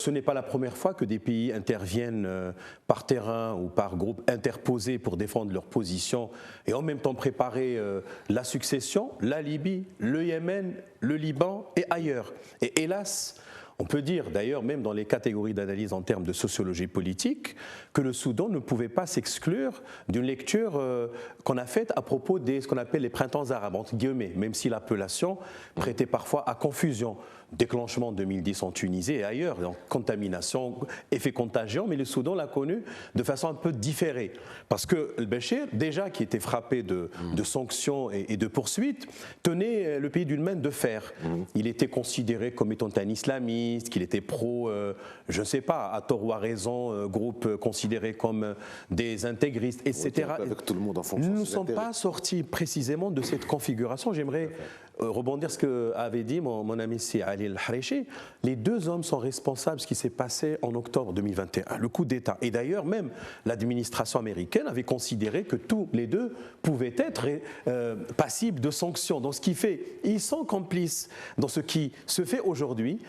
Ce n'est pas la première fois que des pays interviennent par terrain ou par groupe interposé pour défendre leur position et en même temps préparer la succession, la Libye, le Yémen, le Liban et ailleurs. Et hélas, on peut dire d'ailleurs, même dans les catégories d'analyse en termes de sociologie politique, que le Soudan ne pouvait pas s'exclure d'une lecture qu'on a faite à propos de ce qu'on appelle les printemps arabes, entre guillemets, même si l'appellation prêtait parfois à confusion. Déclenchement en 2010 en Tunisie et ailleurs, donc contamination, effet contagion, mais le Soudan l'a connu de façon un peu différée. Parce que le Béchir, déjà qui était frappé de sanctions et de poursuites, tenait le pays d'une main de fer. Il était considéré comme étant un islamiste, qu'il était pro, je ne sais pas, à tort ou à raison, groupe considéré comme des intégristes, etc. Avec tout le monde en fonction Nous de ne ses sommes intérêts. pas sortis précisément de cette configuration. J'aimerais rebondir sur ce qu'avait dit mon ami Ali El-Harechi. Les deux hommes sont responsables de ce qui s'est passé en octobre 2021, le coup d'État. Et d'ailleurs, même l'administration américaine avait considéré que tous les deux pouvaient être passibles de sanctions. Donc, ce qui fait, ils sont complices dans ce qui se fait aujourd'hui.